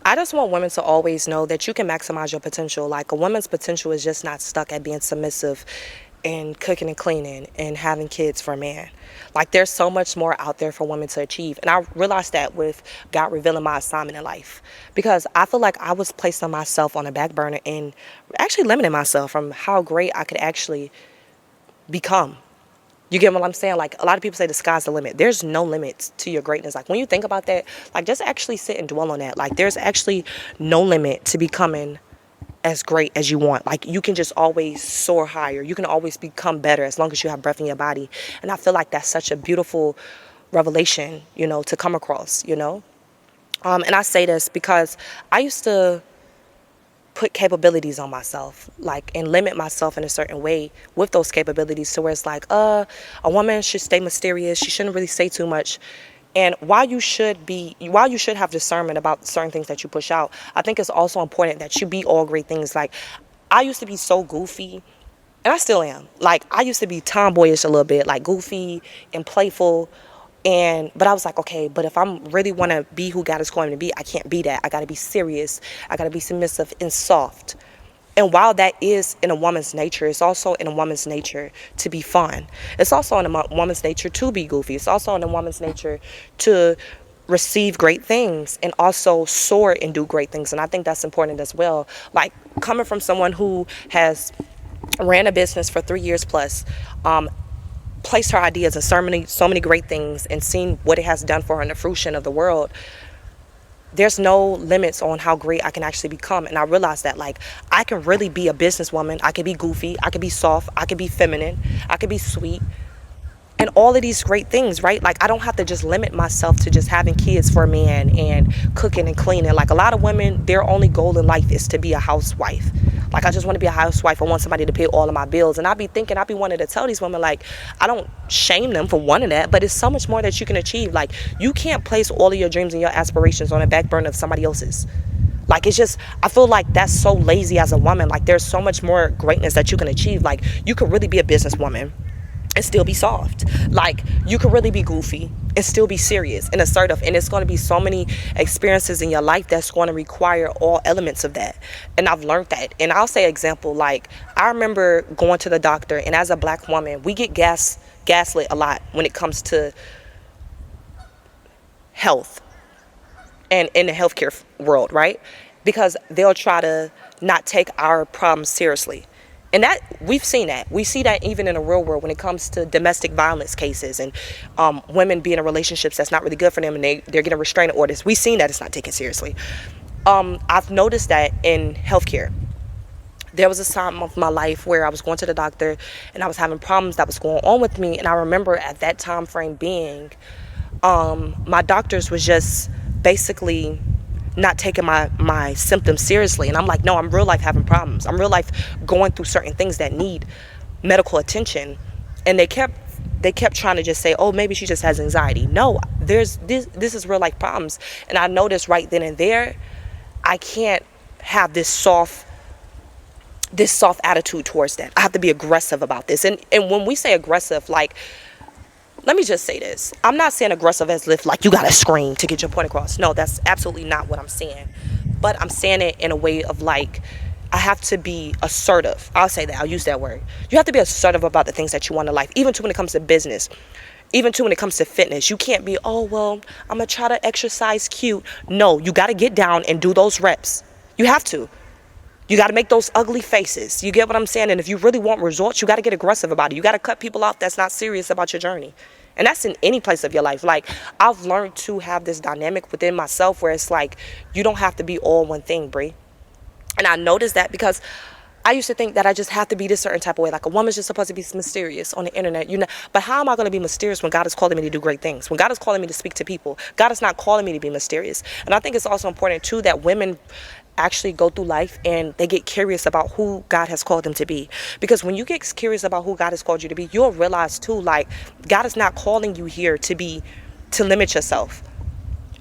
I just want women to always know that you can maximize your potential. Like, a woman's potential is just not stuck at being submissive and cooking and cleaning and having kids for a man. Like, there's so much more out there for women to achieve. And I realized that with God revealing my assignment in life. Because I feel like I was placing myself on a back burner and actually limiting myself from how great I could actually become. You get what I'm saying? Like, a lot of people say the sky's the limit. There's no limits to your greatness. Like, when you think about that, like, just actually sit and dwell on that. Like, there's actually no limit to becoming as great as you want. Like, you can just always soar higher. You can always become better as long as you have breath in your body. And I feel like that's such a beautiful revelation, to come across. And I say this because I used to put capabilities on myself, like, and limit myself in a certain way with those capabilities, to where it's like, a woman should stay mysterious. She shouldn't really say too much. And while you should have discernment about certain things that you push out, I think it's also important that you be all great things. Like, I used to be so goofy, and I still am. Like, I used to be tomboyish a little bit, like goofy and playful. But I was like, okay, but if I'm really want to be who God is calling me to be, I can't be that. I got to be serious. I got to be submissive and soft. And while that is in a woman's nature, it's also in a woman's nature to be fun. It's also in a woman's nature to be goofy. It's also in a woman's nature to receive great things and also soar and do great things. And I think that's important as well. Like, coming from someone who has ran a business for 3 years plus, placed her ideas in so many great things, and seen what it has done for her in the fruition of the world, there's no limits on how great I can actually become. And I realized that, like, I can really be a businesswoman. I can be goofy. I can be soft. I can be feminine. I can be sweet. And all of these great things, right? Like, I don't have to just limit myself to just having kids for a man and cooking and cleaning. Like, a lot of women, their only goal in life is to be a housewife. Like, I just want to be a housewife. I want somebody to pay all of my bills. And I be wanting to tell these women, like, I don't shame them for wanting that, but it's so much more that you can achieve. Like, you can't place all of your dreams and your aspirations on the back burner of somebody else's. Like, it's just, I feel like that's so lazy as a woman. Like, there's so much more greatness that you can achieve. Like, you could really be a businesswoman and still be soft. Like, you could really be goofy and still be serious and assertive. And it's going to be so many experiences in your life that's going to require all elements of that. And I've learned that. And I'll say example, like, I remember going to the doctor, and as a black woman, we get gaslit a lot when it comes to health and in the healthcare world, right? Because they'll try to not take our problems seriously. And that, we've seen that. We see that even in the real world when it comes to domestic violence cases and women being in relationships that's not really good for them, and they're getting restraining orders. We've seen that it's not taken seriously. I've noticed that in healthcare. There was a time of my life where I was going to the doctor and I was having problems that was going on with me. And I remember at that time frame being, my doctors was just basically not taking my symptoms seriously. And I'm like, no, I'm real life having problems. I'm real life going through certain things that need medical attention. And they kept trying to just say, oh, maybe she just has anxiety. No, this is real life problems. And I noticed right then and there, I can't have this soft attitude towards that. I have to be aggressive about this. And when we say aggressive, like, let me just say this. I'm not saying aggressive as if, like, you gotta scream to get your point across. No, that's absolutely not what I'm saying. But I'm saying it in a way of, like, I have to be assertive. I'll say that. I'll use that word. You have to be assertive about the things that you want in life, even when it comes to business, even when it comes to fitness. You can't be, oh, well, I'm gonna try to exercise cute. No, you gotta get down and do those reps. You have to. You got to make those ugly faces. You get what I'm saying? And if you really want results, you got to get aggressive about it. You got to cut people off that's not serious about your journey. And that's in any place of your life. Like, I've learned to have this dynamic within myself where it's like, you don't have to be all one thing, Brie. And I noticed that because I used to think that I just have to be this certain type of way. Like, a woman's just supposed to be mysterious on the internet, But how am I going to be mysterious when God is calling me to do great things? When God is calling me to speak to people, God is not calling me to be mysterious. And I think it's also important, too, that women actually go through life and they get curious about who God has called them to be. Because when you get curious about who God has called you to be, you'll realize, too, like, God is not calling you here to limit yourself.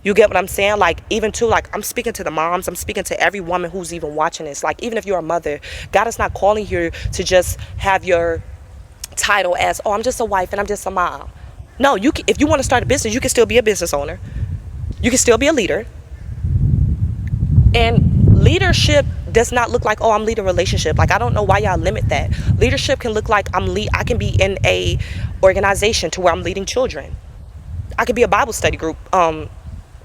You get what I'm saying? Like, even too, like, I'm speaking to the moms. I'm speaking to every woman who's even watching this. Like, even if you're a mother, God is not calling you to just have your title as, oh, I'm just a wife and I'm just a mom. No, if you want to start a business, you can still be a business owner. You can still be a leader. And leadership does not look like, oh, I'm leading a relationship. Like, I don't know why y'all limit that. Leadership can look like I can be in a organization to where I'm leading children. I could be a Bible study group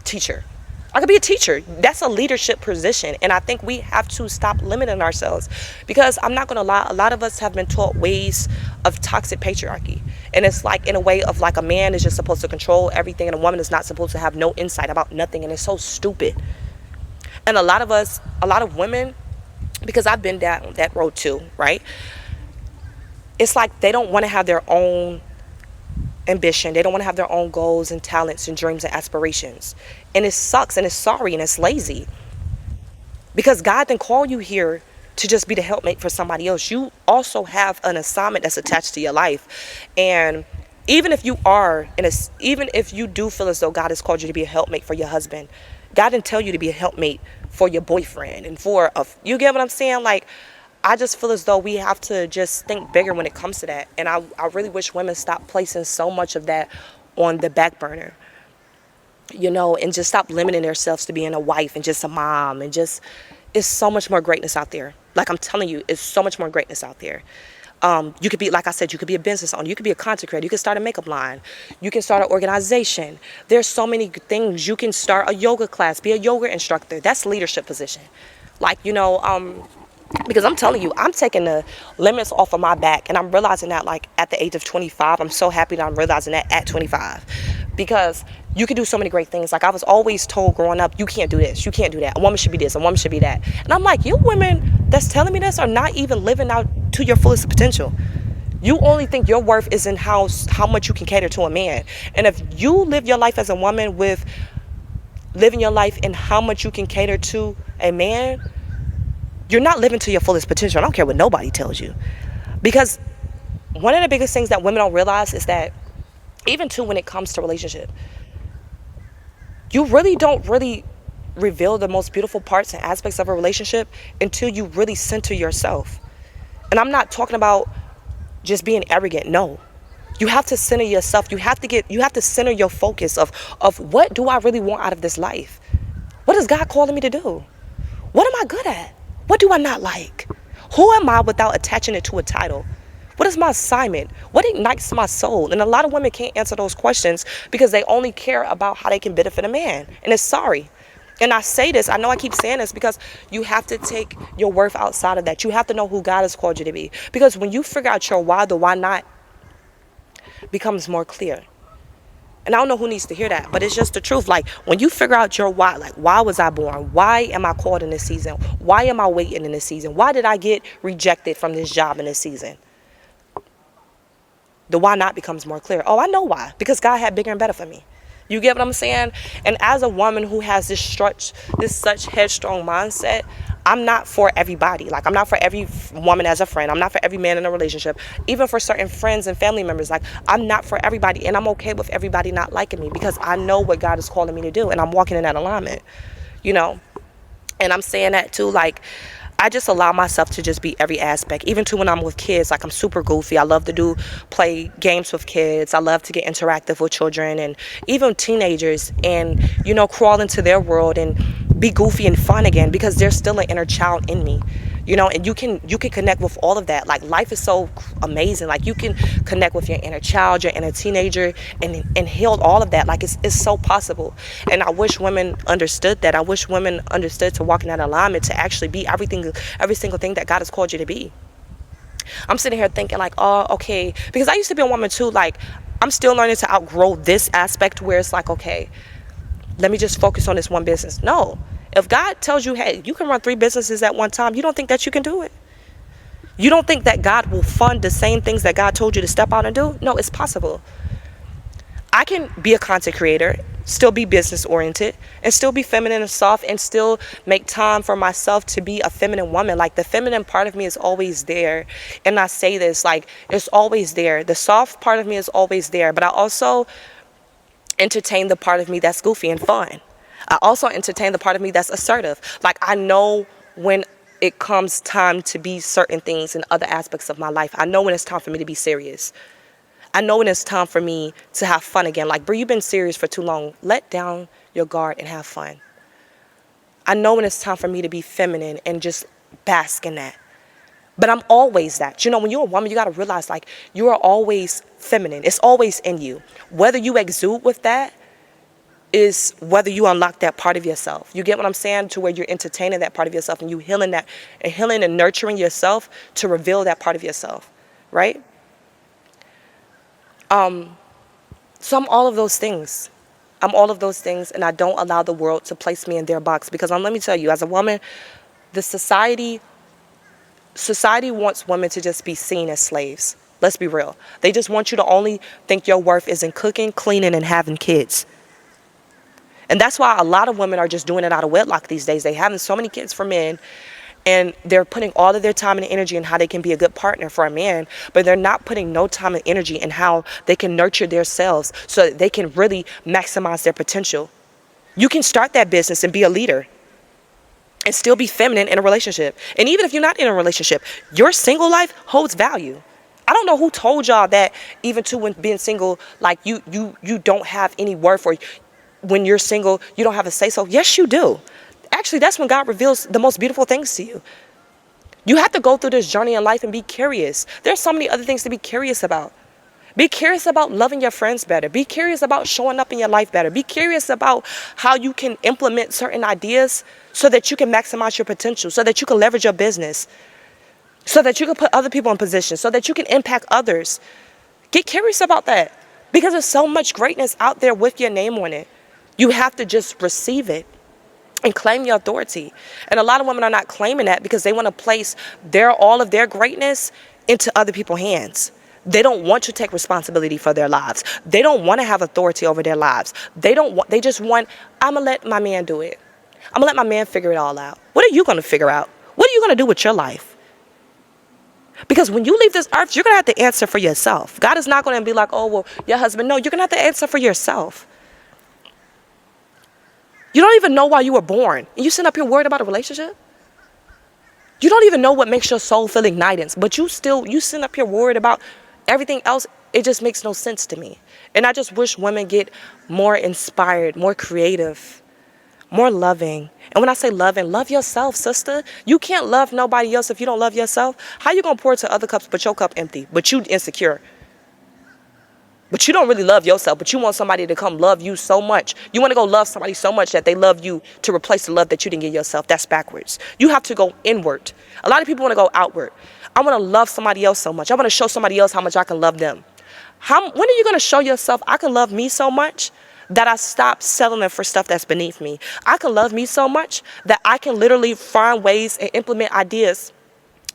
teacher. I could be a teacher. That's a leadership position. And I think we have to stop limiting ourselves, because I'm not going to lie, a lot of us have been taught ways of toxic patriarchy. And it's like in a way of like a man is just supposed to control everything and a woman is not supposed to have no insight about nothing. And it's so stupid. And a lot of women, because I've been down that road too, right? It's like they don't want to have their own ambition. They don't want to have their own goals and talents and dreams and aspirations. And it sucks and it's sorry and it's lazy. Because God didn't call you here to just be the helpmate for somebody else. You also have an assignment that's attached to your life. And even if you do feel as though God has called you to be a helpmate for your husband, God didn't tell you to be a helpmate for your boyfriend and you get what I'm saying? Like, I just feel as though we have to just think bigger when it comes to that. And I really wish women stop placing so much of that on the back burner, and just stop limiting themselves to being a wife and just a mom and just, it's so much more greatness out there. Like, I'm telling you, it's so much more greatness out there. You could be, like I said, you could be a business owner. You could be a content creator. You could start a makeup line. You can start an organization. There's so many things. You can start a yoga class, be a yoga instructor. That's leadership position. Like, because I'm telling you, I'm taking the limits off of my back, and I'm realizing that, like, at the age of 25, I'm so happy that I'm realizing that at 25, because you can do so many great things. Like, I was always told growing up, you can't do this, you can't do that. A woman should be this, a woman should be that. And I'm like, you women that's telling me this are not even living out to your fullest potential. You only think your worth is in how much you can cater to a man. And if you live your life as a woman with living your life in how much you can cater to a man, you're not living to your fullest potential. I don't care what nobody tells you. Because one of the biggest things that women don't realize is that even too when it comes to relationship, you really don't reveal the most beautiful parts and aspects of a relationship until you really center yourself. And I'm not talking about just being arrogant. No. You have to center yourself. You have to center your focus of what do I really want out of this life? What is God calling me to do? What am I good at? What do I not like? Who am I without attaching it to a title? What is my assignment? What ignites my soul? And a lot of women can't answer those questions because they only care about how they can benefit a man. And it's sorry. And I say this, I know I keep saying this, because you have to take your worth outside of that. You have to know who God has called you to be. Because when you figure out your why, the why not becomes more clear. And I don't know who needs to hear that, but it's just the truth. Like, when you figure out your why, like, why was I born? Why am I called in this season? Why am I waiting in this season? Why did I get rejected from this job in this season? The why not becomes more clear. Oh, I know why. Because God had bigger and better for me. You get what I'm saying? And as a woman who has this such headstrong mindset, I'm not for everybody. Like, I'm not for every woman as a friend. I'm not for every man in a relationship. Even for certain friends and family members. Like, I'm not for everybody. And I'm okay with everybody not liking me, because I know what God is calling me to do. And I'm walking in that alignment, And I'm saying that too, like, I just allow myself to just be every aspect, even to when I'm with kids. Like, I'm super goofy. I love to play games with kids. I love to get interactive with children and even teenagers, and, crawl into their world and be goofy and fun again, because there's still an inner child in me, and you can connect with all of that. Like, life is so amazing. Like, you can connect with your inner child, your inner teenager, and heal all of that. Like, it's so possible. And I wish women understood that. I wish women understood to walk in that alignment, to actually be every single thing that God has called you to be. I'm sitting here thinking, like, oh, okay, because I used to be a woman too. Like, I'm still learning to outgrow this aspect where it's like, okay, let me just focus on this one business. No. If God tells you, hey, you can run 3 businesses at one time, you don't think that you can do it? You don't think that God will fund the same things that God told you to step out and do? No, it's possible. I can be a content creator, still be business oriented, and still be feminine and soft, and still make time for myself to be a feminine woman. Like, the feminine part of me is always there. And I say this, like, it's always there. The soft part of me is always there. But I also entertain the part of me that's goofy and fun. I also entertain the part of me that's assertive. Like, I know when it comes time to be certain things in other aspects of my life. I know when it's time for me to be serious. I know when it's time for me to have fun again. Like, bro, you've been serious for too long. Let down your guard and have fun. I know when it's time for me to be feminine and just bask in that. But I'm always that. You know, when you're a woman, you got to realize, like, you are always feminine. It's always in you. Whether you exude with that is whether you unlock that part of yourself. You get what I'm saying? To where you're entertaining that part of yourself and you healing that, and healing and nurturing yourself to reveal that part of yourself, right? So I'm all of those things. I'm all of those things, and I don't allow the world to place me in their box, because let me tell you, as a woman, the society wants women to just be seen as slaves. Let's be real. They just want you to only think your worth is in cooking, cleaning, and having kids. And that's why a lot of women are just doing it out of wedlock these days. They're having so many kids for men, and they're putting all of their time and energy in how they can be a good partner for a man, but they're not putting no time and energy in how they can nurture themselves so that they can really maximize their potential. You can start that business and be a leader and still be feminine in a relationship. And even if you're not in a relationship, your single life holds value. I don't know who told y'all that even too, when being single, like you don't have any worth, or when you're single, you don't have a say-so. Yes, you do. Actually, that's when God reveals the most beautiful things to you. You have to go through this journey in life and be curious. There's so many other things to be curious about. Be curious about loving your friends better. Be curious about showing up in your life better. Be curious about how you can implement certain ideas so that you can maximize your potential, so that you can leverage your business, so that you can put other people in position, so that you can impact others. Get curious about that, because there's so much greatness out there with your name on it. You have to just receive it and claim your authority. And a lot of women are not claiming that because they want to place all of their greatness into other people's hands. They don't want to take responsibility for their lives. They don't want to have authority over their lives. They just want, I'm going to let my man do it. I'm going to let my man figure it all out. What are you going to figure out? What are you going to do with your life? Because when you leave this earth, you're going to have to answer for yourself. God is not going to be like, oh, well, your husband. No, you're going to have to answer for yourself. You don't even know why you were born. And you sit up here worried about a relationship? You don't even know what makes your soul feel ignited. But you sit up here worried about everything else. It just makes no sense to me. And I just wish women get more inspired, more creative, more loving. And when I say loving, love yourself, sister. You can't love nobody else if you don't love yourself. How you going to pour into other cups but your cup empty, but you insecure? But you don't really love yourself, but you want somebody to come love you so much. You want to go love somebody so much that they love you to replace the love that you didn't give yourself. That's backwards. You have to go inward. A lot of people want to go outward. I want to love somebody else so much. I want to show somebody else how much I can love them. When are you going to show yourself I can love me so much that I stop settling for stuff that's beneath me? I can love me so much that I can literally find ways and implement ideas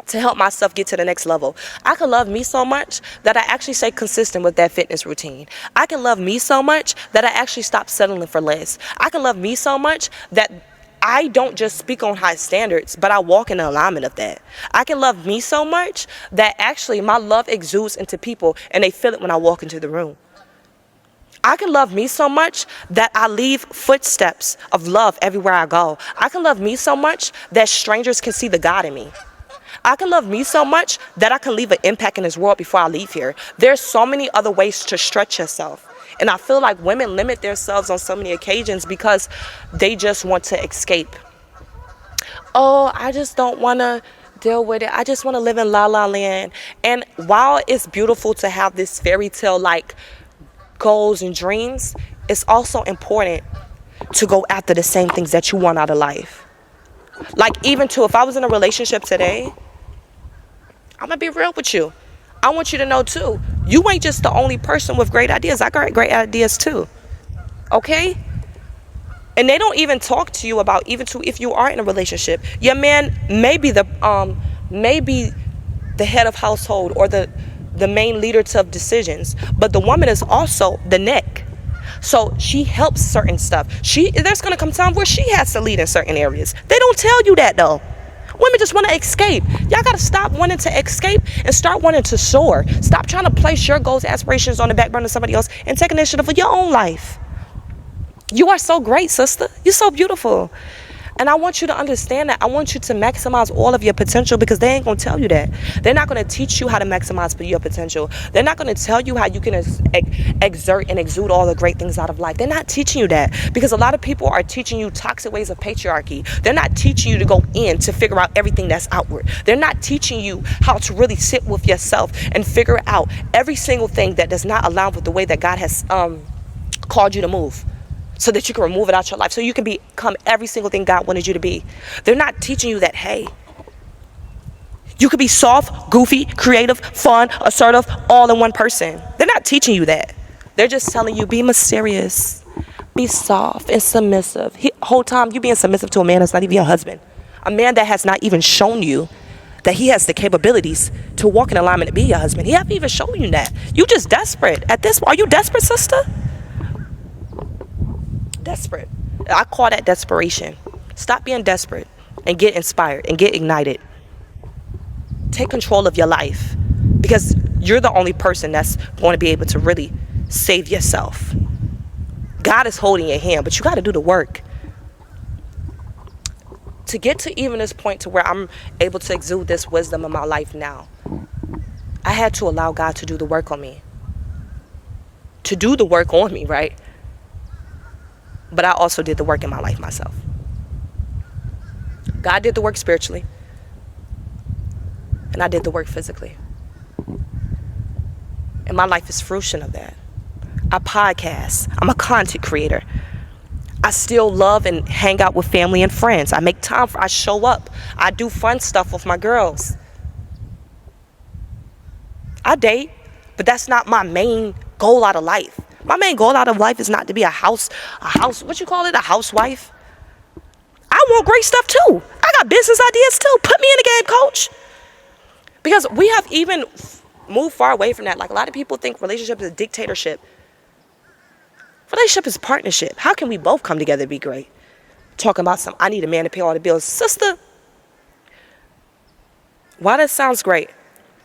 to help myself get to the next level. I can love me so much that I actually stay consistent with that fitness routine. I can love me so much that I actually stop settling for less. I can love me so much that I don't just speak on high standards, but I walk in alignment of that. I can love me so much that actually my love exudes into people and they feel it when I walk into the room. I can love me so much that I leave footsteps of love everywhere I go. I can love me so much that strangers can see the God in me. I can love me so much that I can leave an impact in this world before I leave here. There's so many other ways to stretch yourself. And I feel like women limit themselves on so many occasions because they just want to escape. Oh, I just don't want to deal with it. I just want to live in la la land. And while it's beautiful to have this fairy tale like goals and dreams, it's also important to go after the same things that you want out of life. Like even too, if I was in a relationship today, I'm going to be real with you. I want you to know too, you ain't just the only person with great ideas. I got great ideas too. Okay? And they don't even talk to you about, even too, if you are in a relationship, your man may be the head of household or the main leader of decisions, but the woman is also the neck. So she helps certain stuff. There's going to come time where she has to lead in certain areas. They don't tell you that though. Women just want to escape. Y'all got to stop wanting to escape and start wanting to soar. Stop trying to place your goals, aspirations on the back burner of somebody else and take initiative for your own life. You are so great, sister. You're so beautiful. And I want you to understand that. I want you to maximize all of your potential, because they ain't going to tell you that. They're not going to teach you how to maximize your potential. They're not going to tell you how you can exert and exude all the great things out of life. They're not teaching you that, because a lot of people are teaching you toxic ways of patriarchy. They're not teaching you to go in to figure out everything that's outward. They're not teaching you how to really sit with yourself and figure out every single thing that does not align with the way that God has called you to move, so that you can remove it out your life, so you can become every single thing God wanted you to be. They're not teaching you that, hey, you could be soft, goofy, creative, fun, assertive, all in one person. They're not teaching you that. They're just telling you, be mysterious, be soft and submissive. Whole time you being submissive to a man that's not even your husband. A man that has not even shown you that he has the capabilities to walk in alignment to be your husband. He haven't even shown you that. You just desperate. At this, are you desperate, sister? Desperate. I call that desperation. Stop being desperate and get inspired and get ignited. Take control of your life, because you're the only person that's going to be able to really save yourself. God is holding your hand, but you got to do the work. To get to even this point to where I'm able to exude this wisdom in my life now, I had to allow God to do the work on me. To do the work on me, right? But I also did the work in my life myself. God did the work spiritually, and I did the work physically. And my life is fruition of that. I podcast. I'm a content creator. I still love and hang out with family and friends. I make time I show up. I do fun stuff with my girls. I date, but that's not my main goal out of life. My main goal out of life is not to be a what you call it, a housewife. I want great stuff too. I got business ideas too. Put me in the game, coach. Because we have even moved far away from that. Like, a lot of people think relationship is a dictatorship. Relationship is partnership. How can we both come together and be great? Talking about I need a man to pay all the bills. Sister, while that sounds great,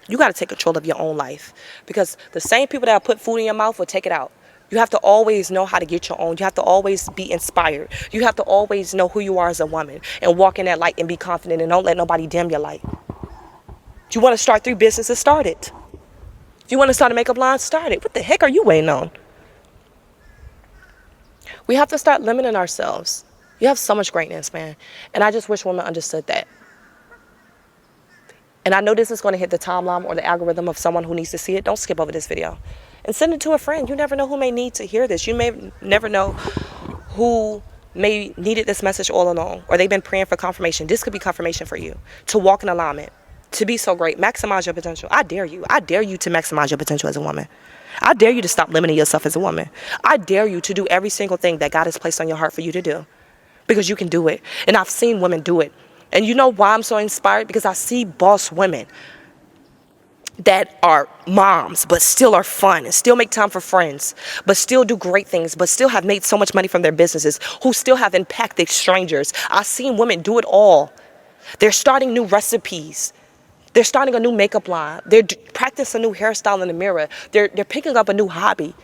you got to take control of your own life. Because the same people that put food in your mouth will take it out. You have to always know how to get your own. You have to always be inspired. You have to always know who you are as a woman and walk in that light and be confident, and don't let nobody dim your light. If you want to start 3 businesses, start it. If you want to start a makeup line, start it. What the heck are you waiting on? We have to start limiting ourselves. You have so much greatness, man. And I just wish women understood that. And I know this is going to hit the timeline or the algorithm of someone who needs to see it. Don't skip over this video. And send it to a friend. You never know who may need to hear this. You may never know who may needed this message all along, or they've been praying for confirmation. This could be confirmation for you to walk in alignment, to be so great. Maximize your potential. I dare you. I dare you to maximize your potential as a woman. I dare you to stop limiting yourself as a woman. I dare you to do every single thing that God has placed on your heart for you to do, because you can do it. And I've seen women do it. And you know why I'm so inspired? Because I see boss women that are moms, but still are fun and still make time for friends, but still do great things, but still have made so much money from their businesses, who still have impacted strangers. I've seen women do it all. They're starting new recipes. They're starting a new makeup line. They're practicing a new hairstyle in the mirror. They're picking up a new hobby.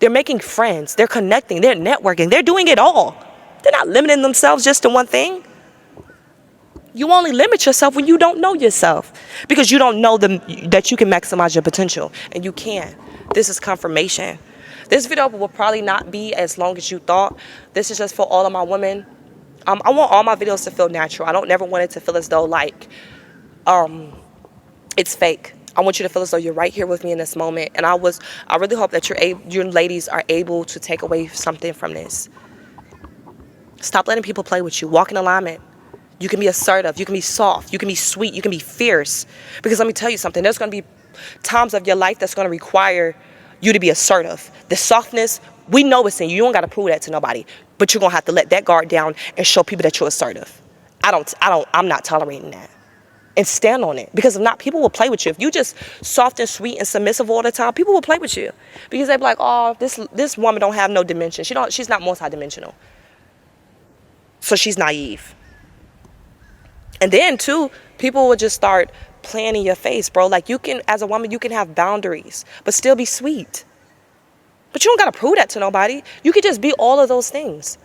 They're making friends. They're connecting. They're networking. They're doing it all. They're not limiting themselves just to one thing. You only limit yourself when you don't know yourself, because you don't know that you can maximize your potential, and you can. This is confirmation. This video will probably not be as long as you thought. This is just for all of my women. I want all my videos to feel natural. I don't never want it to feel as though like it's fake. I want you to feel as though you're right here with me in this moment. And I really hope that you ladies are able to take away something from this. Stop letting people play with you. Walk in alignment. You can be assertive. You can be soft. You can be sweet. You can be fierce. Because let me tell you something. There's going to be times of your life that's going to require you to be assertive. The softness, we know it's in you. You don't got to prove that to nobody. But you're going to have to let that guard down and show people that you're assertive. I'm not tolerating that. And stand on it. Because if not, people will play with you. If you just soft and sweet and submissive all the time, people will play with you. Because they be like, oh, this woman don't have no dimension. She's not multidimensional. So she's naive. And then too, people will just start playing in your face, bro. Like, you can, as a woman, you can have boundaries, but still be sweet. But you don't got to prove that to nobody. You could just be all of those things.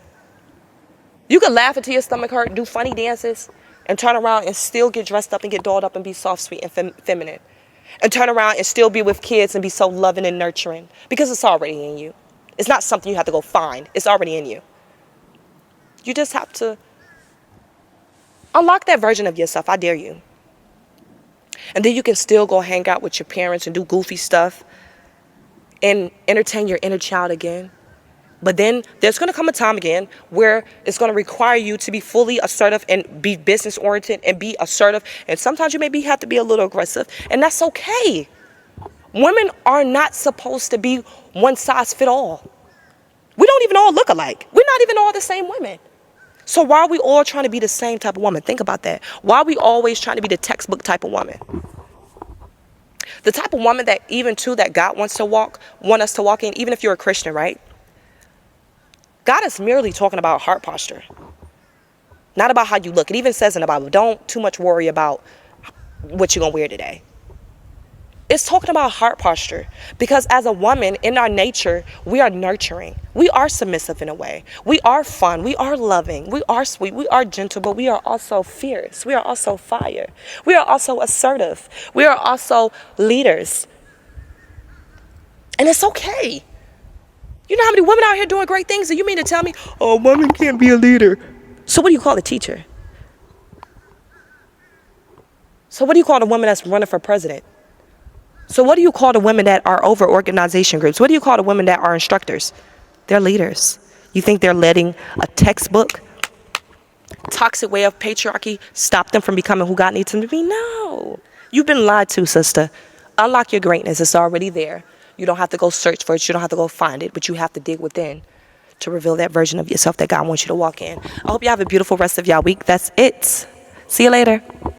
You can laugh until your stomach hurt, do funny dances, and turn around and still get dressed up and get dolled up and be soft, sweet, and feminine. And turn around and still be with kids and be so loving and nurturing because it's already in you. It's not something you have to go find. It's already in you. You just have to unlock that version of yourself. I dare you. And then you can still go hang out with your parents and do goofy stuff and entertain your inner child again. But then there's going to come a time again where it's going to require you to be fully assertive and be business oriented and be assertive. And sometimes you maybe have to be a little aggressive. And that's okay. Women are not supposed to be one size fit all. We don't even all look alike. We're not even all the same women. So why are we all trying to be the same type of woman? Think about that. Why are we always trying to be the textbook type of woman? The type of woman that even too that God want us to walk in, even if you're a Christian, right? God is merely talking about heart posture, not about how you look. It even says in the Bible, don't too much worry about what you're going to wear today. It's talking about heart posture because as a woman in our nature, we are nurturing. We are submissive in a way. We are fun. We are loving. We are sweet. We are gentle, but we are also fierce. We are also fire. We are also assertive. We are also leaders. And it's okay. You know how many women out here doing great things and you mean to tell me, oh, woman can't be a leader. So what do you call a teacher? So what do you call the woman that's running for president? So what do you call the women that are over organization groups? What do you call the women that are instructors? They're leaders. You think they're letting a textbook, toxic way of patriarchy stop them from becoming who God needs them to be? No. You've been lied to, sister. Unlock your greatness. It's already there. You don't have to go search for it. You don't have to go find it, but you have to dig within to reveal that version of yourself that God wants you to walk in. I hope you have a beautiful rest of y'all week. That's it. See you later.